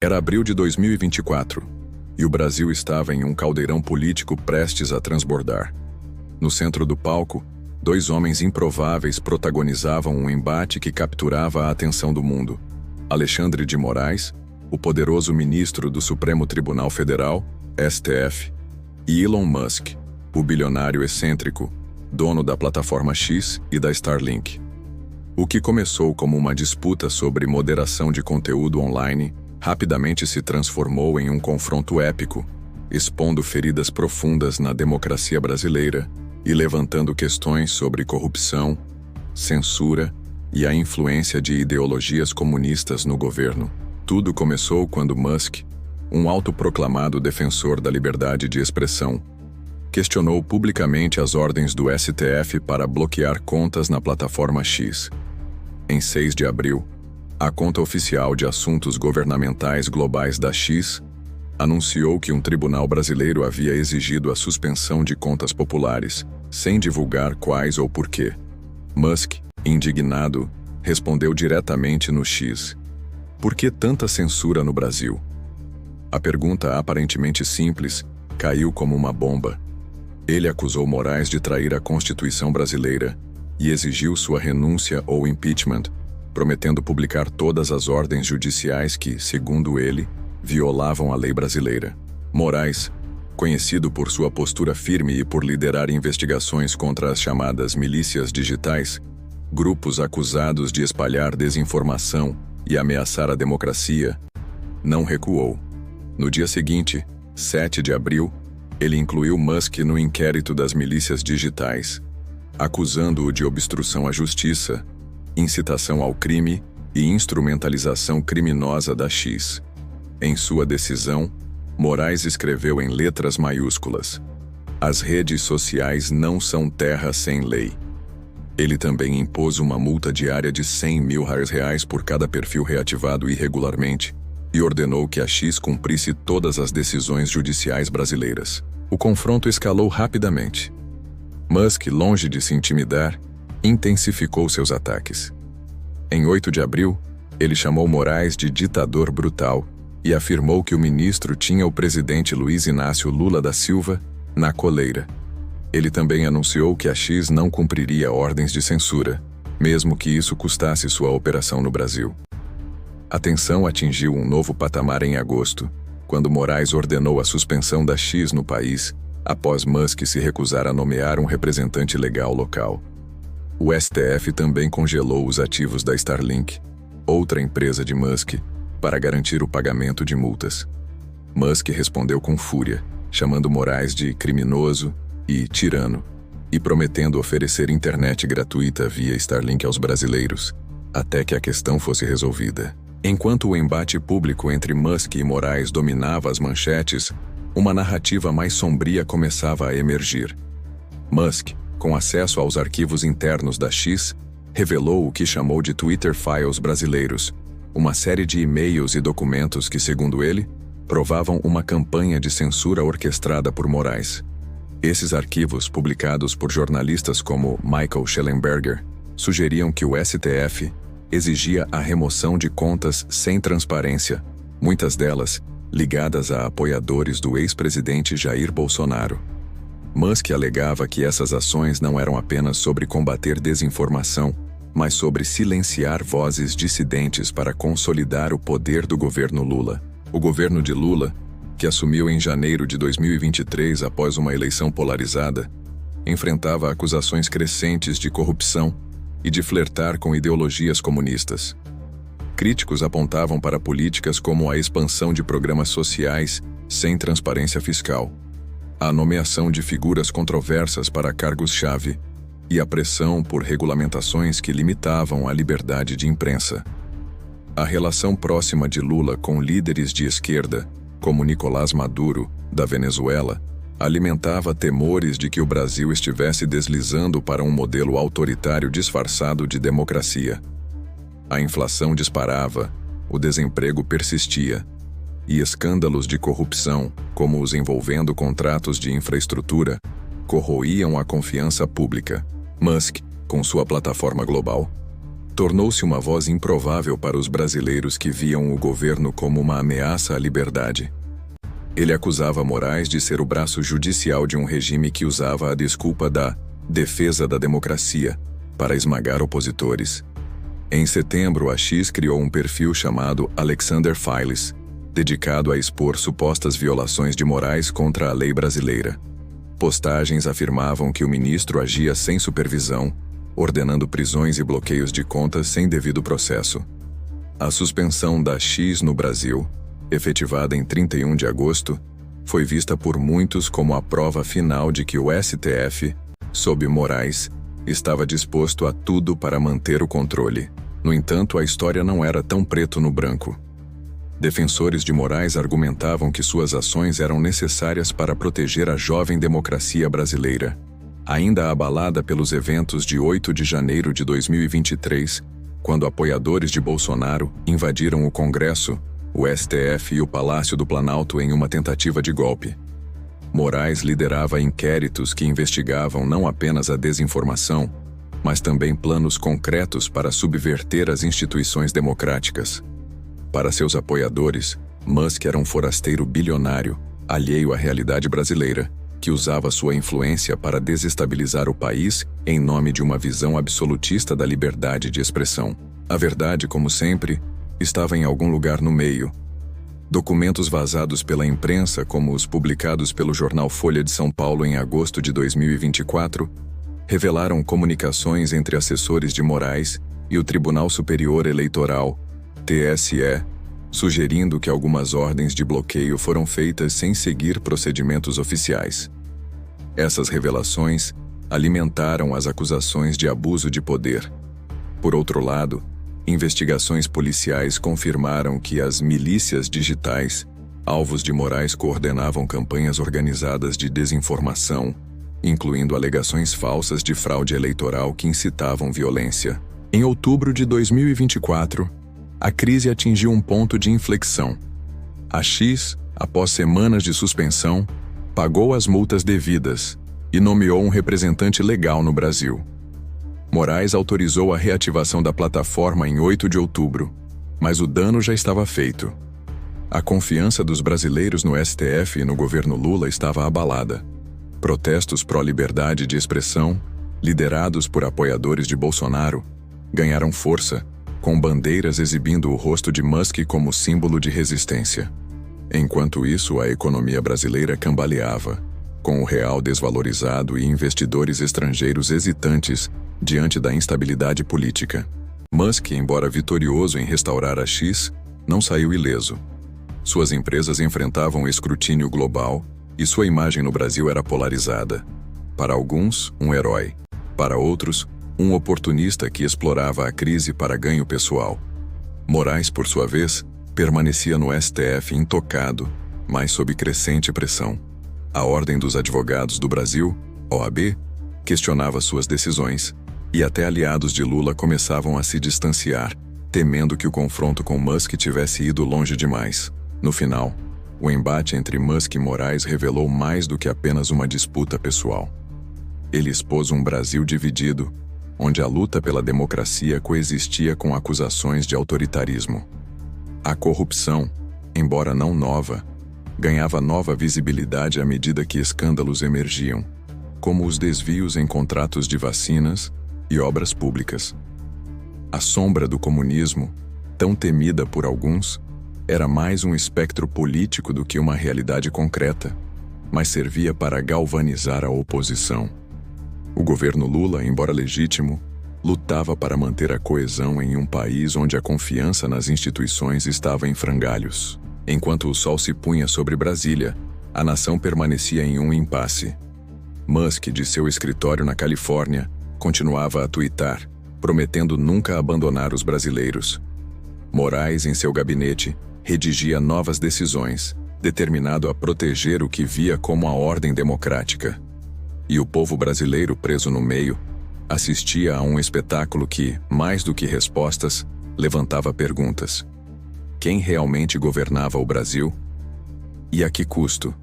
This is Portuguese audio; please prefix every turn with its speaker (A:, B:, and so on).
A: Era abril de 2024, e o Brasil estava em um caldeirão político prestes a transbordar. No centro do palco, dois homens improváveis protagonizavam um embate que capturava a atenção do mundo. Alexandre de Moraes, o poderoso ministro do Supremo Tribunal Federal, STF, e Elon Musk, o bilionário excêntrico, dono da plataforma X e da Starlink. O que começou como uma disputa sobre moderação de conteúdo online rapidamente se transformou em um confronto épico, expondo feridas profundas na democracia brasileira e levantando questões sobre corrupção, censura e a influência de ideologias comunistas no governo. Tudo começou quando Musk, um autoproclamado defensor da liberdade de expressão, questionou publicamente as ordens do STF para bloquear contas na plataforma X. Em 6 de abril, a conta oficial de assuntos governamentais globais da X anunciou que um tribunal brasileiro havia exigido a suspensão de contas populares, sem divulgar quais ou por quê. Musk, indignado, respondeu diretamente no X: "Por que tanta censura no Brasil?" A pergunta aparentemente simples caiu como uma bomba. Ele acusou Moraes de trair a Constituição brasileira e exigiu sua renúncia ou impeachment, prometendo publicar todas as ordens judiciais que, segundo ele, violavam a lei brasileira. Moraes, conhecido por sua postura firme e por liderar investigações contra as chamadas milícias digitais, grupos acusados de espalhar desinformação e ameaçar a democracia, não recuou. No dia seguinte, 7 de abril, ele incluiu Musk no inquérito das milícias digitais, acusando-o de obstrução à justiça, incitação ao crime e instrumentalização criminosa da X. Em sua decisão, Moraes escreveu em letras maiúsculas: "As redes sociais não são terra sem lei." Ele também impôs uma multa diária de R$100 mil por cada perfil reativado irregularmente e ordenou que a X cumprisse todas as decisões judiciais brasileiras. O confronto escalou rapidamente. Musk, longe de se intimidar, intensificou seus ataques. Em 8 de abril, ele chamou Moraes de ditador brutal e afirmou que o ministro tinha o presidente Luiz Inácio Lula da Silva na coleira. Ele também anunciou que a X não cumpriria ordens de censura, mesmo que isso custasse sua operação no Brasil. A tensão atingiu um novo patamar em agosto, quando Moraes ordenou a suspensão da X no país, após Musk se recusar a nomear um representante legal local. O STF também congelou os ativos da Starlink, outra empresa de Musk, para garantir o pagamento de multas. Musk respondeu com fúria, chamando Moraes de criminoso e tirano, e prometendo oferecer internet gratuita via Starlink aos brasileiros, até que a questão fosse resolvida. Enquanto o embate público entre Musk e Moraes dominava as manchetes, uma narrativa mais sombria começava a emergir. Musk, com acesso aos arquivos internos da X, revelou o que chamou de Twitter Files brasileiros, uma série de e-mails e documentos que, segundo ele, provavam uma campanha de censura orquestrada por Moraes. Esses arquivos, publicados por jornalistas como Michael Shellenberger, sugeriam que o STF exigia a remoção de contas sem transparência, muitas delas ligadas a apoiadores do ex-presidente Jair Bolsonaro. Musk alegava que essas ações não eram apenas sobre combater desinformação, mas sobre silenciar vozes dissidentes para consolidar o poder do governo Lula. O governo de Lula, que assumiu em janeiro de 2023 após uma eleição polarizada, enfrentava acusações crescentes de corrupção e de flertar com ideologias comunistas. Críticos apontavam para políticas como a expansão de programas sociais sem transparência fiscal, a nomeação de figuras controversas para cargos-chave e a pressão por regulamentações que limitavam a liberdade de imprensa. A relação próxima de Lula com líderes de esquerda, como Nicolás Maduro, da Venezuela, alimentava temores de que o Brasil estivesse deslizando para um modelo autoritário disfarçado de democracia. A inflação disparava, o desemprego persistia, e escândalos de corrupção, como os envolvendo contratos de infraestrutura, corroíam a confiança pública. Musk, com sua plataforma global, tornou-se uma voz improvável para os brasileiros que viam o governo como uma ameaça à liberdade. Ele acusava Moraes de ser o braço judicial de um regime que usava a desculpa da defesa da democracia para esmagar opositores. Em setembro, a X criou um perfil chamado Alexander Files, dedicado a expor supostas violações de Moraes contra a lei brasileira. Postagens afirmavam que o ministro agia sem supervisão, ordenando prisões e bloqueios de contas sem devido processo. A suspensão da X no Brasil, efetivada em 31 de agosto, foi vista por muitos como a prova final de que o STF, sob Moraes, estava disposto a tudo para manter o controle. No entanto, a história não era tão preto no branco. Defensores de Moraes argumentavam que suas ações eram necessárias para proteger a jovem democracia brasileira. Ainda abalada pelos eventos de 8 de janeiro de 2023, quando apoiadores de Bolsonaro invadiram o Congresso, o STF e o Palácio do Planalto em uma tentativa de golpe. Moraes liderava inquéritos que investigavam não apenas a desinformação, mas também planos concretos para subverter as instituições democráticas. Para seus apoiadores, Musk era um forasteiro bilionário, alheio à realidade brasileira, que usava sua influência para desestabilizar o país em nome de uma visão absolutista da liberdade de expressão. A verdade, como sempre, estava em algum lugar no meio. Documentos vazados pela imprensa, como os publicados pelo jornal Folha de São Paulo em agosto de 2024, revelaram comunicações entre assessores de Moraes e o Tribunal Superior Eleitoral, TSE, sugerindo que algumas ordens de bloqueio foram feitas sem seguir procedimentos oficiais. Essas revelações alimentaram as acusações de abuso de poder. Por outro lado, investigações policiais confirmaram que as milícias digitais, alvos de Moraes, coordenavam campanhas organizadas de desinformação, incluindo alegações falsas de fraude eleitoral que incitavam violência. Em outubro de 2024, a crise atingiu um ponto de inflexão. A X, após semanas de suspensão, pagou as multas devidas e nomeou um representante legal no Brasil. Moraes autorizou a reativação da plataforma em 8 de outubro, mas o dano já estava feito. A confiança dos brasileiros no STF e no governo Lula estava abalada. Protestos pró-liberdade de expressão, liderados por apoiadores de Bolsonaro, ganharam força, com bandeiras exibindo o rosto de Musk como símbolo de resistência. Enquanto isso, a economia brasileira cambaleava, com o real desvalorizado e investidores estrangeiros hesitantes diante da instabilidade política. Musk, embora vitorioso em restaurar a X, não saiu ileso. Suas empresas enfrentavam escrutínio global e sua imagem no Brasil era polarizada. Para alguns, um herói. Para outros, um oportunista que explorava a crise para ganho pessoal. Moraes, por sua vez, permanecia no STF intocado, mas sob crescente pressão. A Ordem dos Advogados do Brasil, OAB, questionava suas decisões, e até aliados de Lula começavam a se distanciar, temendo que o confronto com Musk tivesse ido longe demais. No final, o embate entre Musk e Moraes revelou mais do que apenas uma disputa pessoal. Ele expôs um Brasil dividido, onde a luta pela democracia coexistia com acusações de autoritarismo. A corrupção, embora não nova, ganhava nova visibilidade à medida que escândalos emergiam, como os desvios em contratos de vacinas e obras públicas. A sombra do comunismo, tão temida por alguns, era mais um espectro político do que uma realidade concreta, mas servia para galvanizar a oposição. O governo Lula, embora legítimo, lutava para manter a coesão em um país onde a confiança nas instituições estava em frangalhos. Enquanto o sol se punha sobre Brasília, a nação permanecia em um impasse. Musk, de seu escritório na Califórnia, continuava a tuitar, prometendo nunca abandonar os brasileiros. Moraes, em seu gabinete, redigia novas decisões, determinado a proteger o que via como a ordem democrática. E o povo brasileiro, preso no meio, assistia a um espetáculo que, mais do que respostas, levantava perguntas. Quem realmente governava o Brasil? E a que custo?